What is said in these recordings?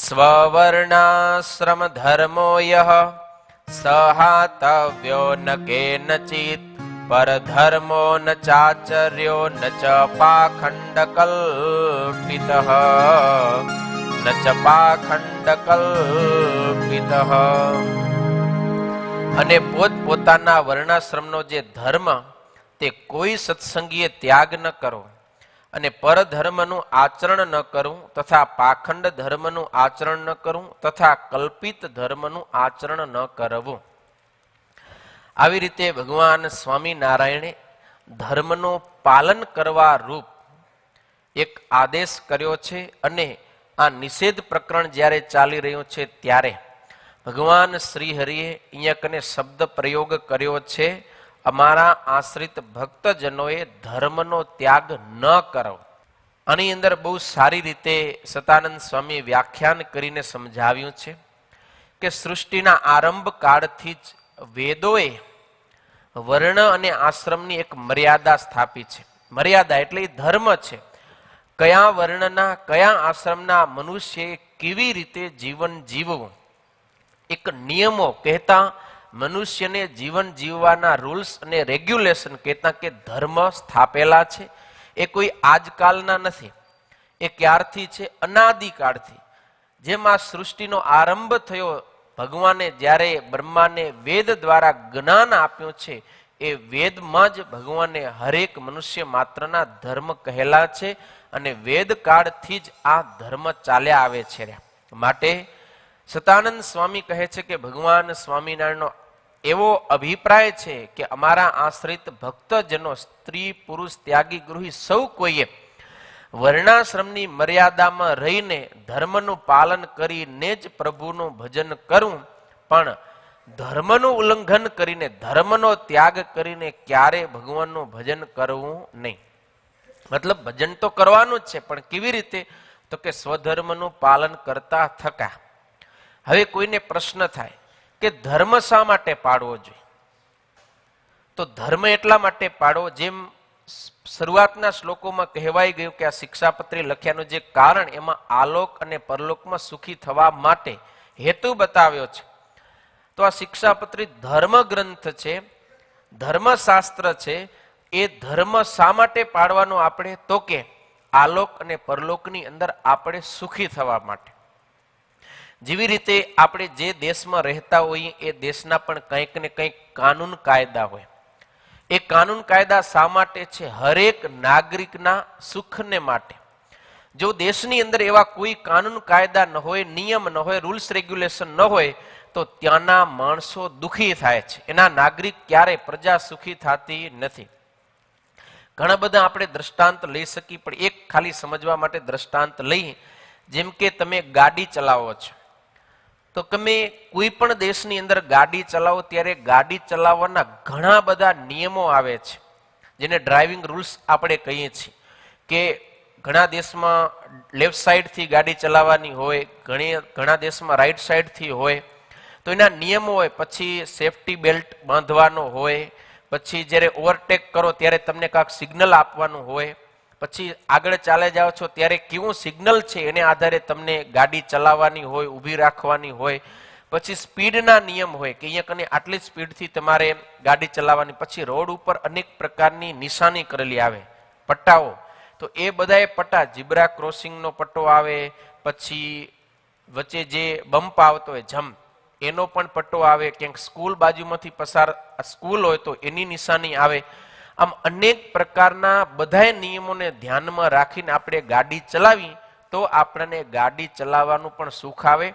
સ્વવર્ણાશ્રમ ધર્મો યઃ સહાતવ્યો ન કેનચિત પરધર્મો ન ચાચર્યો ન ચ પાખંડકલ્પિતઃ ન ચ પાખંડકલ્પિતઃ. અને પોતપોતાના વર્ણાશ્રમનો જે ધર્મ તે કોઈ સત્સંગીએ ત્યાગ ન કરો અને પરધર્મનું આચરણ ન કરવું તથા પાખંડ ધર્મનું આચરણ ન કરવું તથા કલ્પિત ધર્મનું આચરણ ન કરવું. આવી રીતે ભગવાન સ્વામિનારાયણે ધર્મનું પાલન કરવા રૂપ એક આદેશ કર્યો છે. અને આ નિષેધ પ્રકરણ જ્યારે ચાલી રહ્યું છે ત્યારે ભગવાન શ્રી હરિએ અહીંયા કને શબ્દ પ્રયોગ કર્યો છે, અમારા આશ્રિત ભક્તજનોએ ધર્મનો ત્યાગ ન કરો. આની અંદર બહુ સારી રીતે સતાનંદ સ્વામી વ્યાખ્યાન કરીને સમજાવ્યું છે કે સૃષ્ટિના આરંભ કાળથી જ વેદોએ વર્ણ અને આશ્રમની એક મર્યાદા સ્થાપી છે. મર્યાદા એટલે ધર્મ છે. કયા વર્ણના કયા આશ્રમના મનુષ્યએ કેવી રીતે જીવન જીવવું, એક નિયમો કહેતા મનુષ્યને જીવન જીવવાના રૂલ્સ અને રેગ્યુલેશન કહેતા કે ધર્મ સ્થાપેલા છે. એ કોઈ આજકાલના નથી, એ ક્યારથી છે? અનાદિકાળથી. જેમ આ સૃષ્ટિનો આરંભ થયો, ભગવાને જ્યારે બ્રહ્માને વેદ દ્વારા જ્ઞાન આપ્યું છે, એ વેદમાં જ ભગવાને હરેક મનુષ્ય માત્રના ધર્મ કહેલા છે. અને વેદ કાળથી જ આ ધર્મ ચાલ્યા આવે છે. માટે સતાનંદ સ્વામી કહે છે કે ભગવાન સ્વામિનારાયણનો એવો અભિપ્રાય છે કે અમારા આશ્રિત ભક્તજનો સ્ત્રી પુરુષ ત્યાગી ગૃહી સૌ કોઈએ વર્ણાશ્રમની મર્યાદામાં રહીને ધર્મનું પાલન કરીને જ પ્રભુનું ભજન કરવું, પણ ધર્મનું ઉલ્લંઘન કરીને ધર્મનો ત્યાગ કરીને ક્યારે ભગવાનનું ભજન કરવું નહીં. મતલબ ભજન તો કરવાનું જ છે, પણ કેવી રીતે? તો કે સ્વધર્મનું પાલન કરતા થકા. હવે કોઈને પ્રશ્ન થાય કે ધર્મ શા માટે પાળવો જોઈએ? તો ધર્મ એટલા માટે પાળવો, જેમ શરૂઆતના શ્લોકોમાં કહેવાઈ ગયું કે આ શિક્ષાપત્રી લખ્યાનું જે કારણ એમાં આલોક અને પરલોકમાં સુખી થવા માટે હેતુ બતાવ્યો છે. તો આ શિક્ષાપત્રી ધર્મ ગ્રંથ છે, ધર્મશાસ્ત્ર છે. એ ધર્મ શા માટે પાળવાનો આપણે? તો કે આલોક અને પરલોકની અંદર આપણે સુખી થવા માટે. જેવી રીતે આપણે જે દેશમાં રહેતા હોઈએ એ દેશના પણ કંઈક ને કંઈક કાનૂન કાયદા હોય. એ કાનૂન કાયદા શા માટે છે? હરેક નાગરિકના સુખને માટે. જો દેશની અંદર એવા કોઈ કાનૂન કાયદા ન હોય, નિયમ ન હોય, રૂલ્સ રેગ્યુલેશન ન હોય, તો ત્યાંના માણસો દુઃખી થાય છે. એના નાગરિક ક્યારેય પ્રજા સુખી થતી નથી. ઘણા બધા આપણે દ્રષ્ટાંત લઈ શકીએ, પણ એક ખાલી સમજવા માટે દ્રષ્ટાંત લઈ. જેમ કે તમે ગાડી ચલાવો છો, તો તમે કોઈ પણ દેશની અંદર ગાડી ચલાવો ત્યારે ગાડી ચલાવવાના ઘણા બધા નિયમો આવે છે, જેને ડ્રાઇવિંગ રૂલ્સ આપણે કહીએ છીએ. કે ઘણા દેશમાં લેફ્ટ સાઈડથી ગાડી ચલાવવાની હોય, ઘણા દેશમાં રાઈટ સાઈડથી હોય. તો એના નિયમો હોય. પછી સેફટી બેલ્ટ બાંધવાનો હોય. પછી જ્યારે ઓવરટેક કરો ત્યારે તમને કાંઈક સિગ્નલ આપવાનું હોય. પછી આગળ ચાલે જાઓ છો ત્યારે કેવું સિગ્નલ છે એને આધારે તમને ગાડી ચલાવવાની હોય, ઊભી રાખવાની હોય. પછી સ્પીડના નિયમ હોય કે અહીંયા કને આટલી સ્પીડથી તમારે ગાડી ચલાવવાની. પછી રોડ ઉપર અનેક પ્રકારની નિશાની કરેલી આવે, પટ્ટાઓ. તો એ બધાએ પટ્ટા, ઝીબ્રા ક્રોસિંગનો પટ્ટો આવે, પછી વચ્ચે જે બમ્પ આવતો હોય જમ્પ એનો પણ પટ્ટો આવે, ક્યાંક સ્કૂલ બાજુમાંથી પસાર સ્કૂલ હોય તો એની નિશાની આવે. આમ અનેક પ્રકારના બધા નિયમોને ધ્યાનમાં રાખીને આપણે ગાડી ચલાવી તો આપણને ગાડી ચલાવવાનું પણ સુખ આવે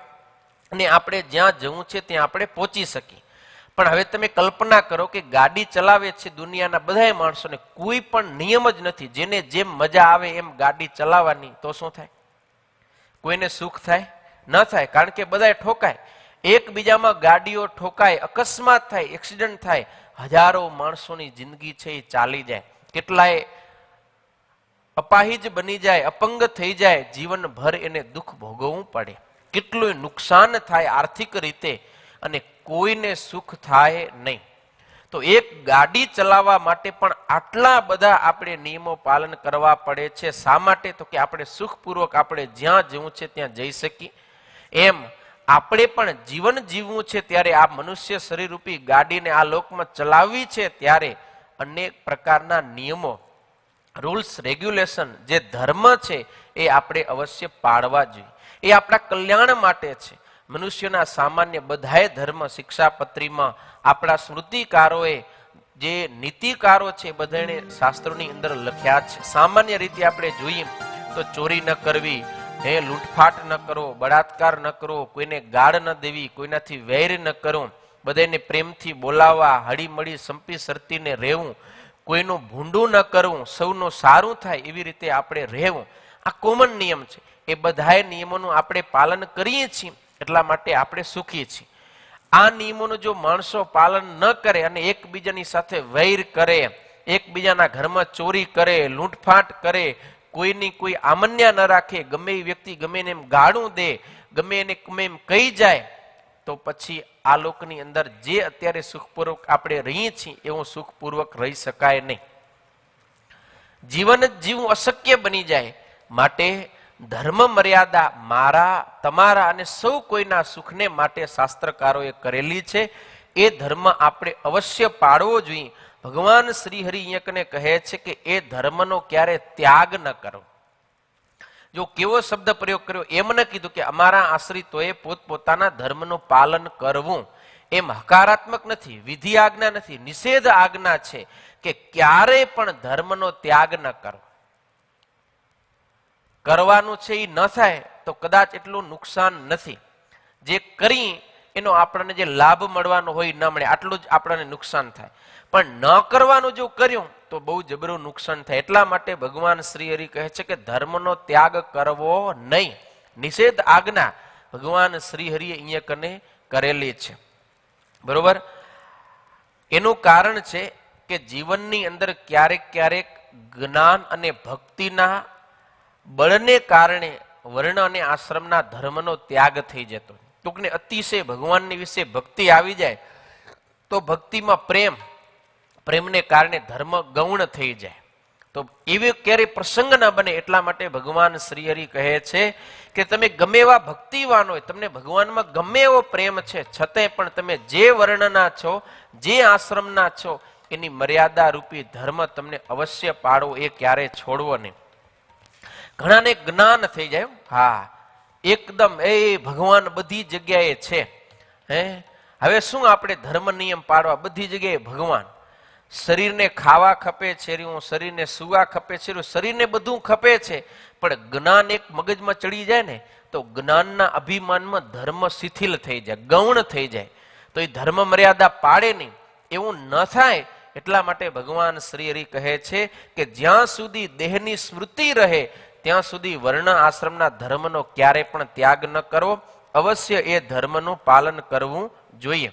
અને આપણે જ્યાં જવું છે ત્યાં આપણે પહોંચી શકીએ. પણ હવે તમે કલ્પના કરો કે ગાડી ચલાવે છે દુનિયાના બધા માણસોને, કોઈ પણ નિયમ જ નથી, જેને જેમ મજા આવે એમ ગાડી ચલાવવાની, તો શું થાય? કોઈને સુખ થાય? ન થાય. કારણ કે બધા ઠોકાય, એકબીજામાં ગાડીઓ ઠોકાય, અકસ્માત થાય, એક્સિડન્ટ થાય, હજારો માણસોની જિંદગી છે એ ચાલી જાય. કેટલાય અપાહિજ બની જાય, અપંગ થઈ જાય, જીવનભર એને દુઃખ ભોગવવું પડે. કેટલું નુકસાન થાય આર્થિક રીતે અને કોઈને સુખ થાય નહીં. તો એક ગાડી ચલાવવા માટે પણ આટલા બધા આપણે નિયમો પાલન કરવા પડે છે. શા માટે? તો કે આપણે સુખપૂર્વક આપણે જ્યાં જવું છે ત્યાં જઈ શકીએ. એમ આપણે પણ જીવન જીવવું છે ત્યારે આ મનુષ્ય શરીર રૂપી ગાડીને આ લોકમાં ચલાવવી છે ત્યારે અનેક પ્રકારના નિયમો, રૂલ્સ, રેગ્યુલેશન, જે ધર્મ છે એ આપણે અવશ્ય પાળવા જોઈએ. એ આપણા કલ્યાણ માટે છે. મનુષ્યના સામાન્ય બધાએ ધર્મ શિક્ષાપત્રીમાં આપણા સ્મૃતિકારોએ જે નીતિકારો છે બધાને શાસ્ત્રોની અંદર લખ્યા છે. સામાન્ય રીતે આપણે જોઈએ તો ચોરી ન કરવી, લૂંટફાટ ન કરો, બળાત્કાર ન કરો, કોઈને ગાળ ન દેવી, કોઈનાથી વૈર ન કરવું, બધાને પ્રેમથી બોલાવવા, હળીમળી સંપી સરતીને રહેવું, કોઈનું ભૂંડું ન કરવું, સૌનું સારું થાય એવી રીતે આપણે રહેવું. આ કોમન નિયમ છે. એ બધા નિયમોનું આપણે પાલન કરીએ છીએ એટલા માટે આપણે સુખી છીએ. આ નિયમોનું જો માણસો પાલન ન કરે અને એકબીજાની સાથે વૈર કરે, એકબીજાના ઘરમાં ચોરી કરે, લૂંટફાટ કરે, કોઈની કોઈ આમન્યા ન રાખે, ગમે એ વ્યક્તિ ગમે એને એમ ગાળું દે, ગમે એને ગમે એમ કહી જાય, તો પછી આ લોકની અંદર જે અત્યારે સુખપૂર્વક આપણે રહીએ છીએ એવું સુખપૂર્વક રહી શકાય નહીં. જીવન જ જીવવું અશક્ય બની જાય. માટે ધર્મ મર્યાદા મારા, તમારા અને સૌ કોઈના સુખને માટે શાસ્ત્રકારોએ કરેલી છે. એ ધર્મ આપણે અવશ્ય પાળવો જોઈએ. ભગવાન શ્રી હરિ અહીંયા કહે છે કે એ ધર્મનો ક્યારે ત્યાગ ન કરો. જો કેવો શબ્દ પ્રયોગ કર્યો, એમ ન કીધું કે અમારા આશ્રિતોએ પોતપોતાના ધર્મનું પાલન કરવું. એમ હકારાત્મક નથી, વિધિ આજ્ઞા નથી, નિષેધ આજ્ઞા છે કે ક્યારેય પણ ધર્મનો ત્યાગ ન કરો. કરવાનું છે એ ન થાય તો કદાચ એટલું નુકસાન નથી. જે કરી એનો આપણને જે લાભ મળવાનો હોય ન મળે, આટલું જ આપણને નુકસાન થાય. પણ ન કરવાનું જો કર્યું તો બહુ જબરું નુકસાન થાય. એટલા માટે ભગવાન શ્રી હરિ કહે છે કે ધર્મનો ત્યાગ કરવો નહીં. નિષેધ આજ્ઞા ભગવાન શ્રી હરિએ અહીંયા કને કરેલી છે. બરોબર. એનું કારણ છે કે જીવનની અંદર ક્યારેક ક્યારેક જ્ઞાન અને ભક્તિના બળને કારણે વર્ણ અને આશ્રમના ધર્મનો ત્યાગ થઈ જતો. ટૂંકને અતિશય ભગવાનની વિશે ભક્તિ આવી જાય તો ભક્તિમાં પ્રેમને કારણે ધર્મ ગૌણ થઈ જાય. તો એવી ક્યારેય પ્રસંગ ન બને. એટલા માટે ભગવાન શ્રી હરિ કહે છે કે તમે ગમે એવા ભક્તિવાન હોય, તમને ભગવાનમાં ગમે એવો પ્રેમ છે, છતાંય પણ તમે જે વર્ણના છો, જે આશ્રમના છો, એની મર્યાદા રૂપી ધર્મ તમને અવશ્ય પાળવો, એ ક્યારે છોડવો નહીં. ઘણાને જ્ઞાન થઈ જાય, હા એકદમ એ ભગવાન બધી જગ્યાએ છે. હવે શું આપણે ધર્મ નિયમ પાડવા? બધી જગ્યાએ ભગવાન. શરીરને ખાવા ખપે છે, શરીરને સુવા ખપે છે, શરીરને બધું ખપે છે, પણ જ્ઞાન એક મગજમાં ચડી જાય ને તો જ્ઞાનના અભિમાનમાં ધર્મ શિથિલ થઈ જાય, ગૌણ થઈ જાય. તો એ ધર્મ મર્યાદા પાડે નહીં. એવું ન થાય એટલા માટે ભગવાન શ્રી હરિ કહે છે કે જ્યાં સુધી દેહની સ્મૃતિ રહે ત્યાં સુધી વર્ણ આશ્રમના ધર્મનો ક્યારે પણ ત્યાગ ન કરવો. અવશ્ય એ ધર્મનું પાલન કરવું જોઈએ.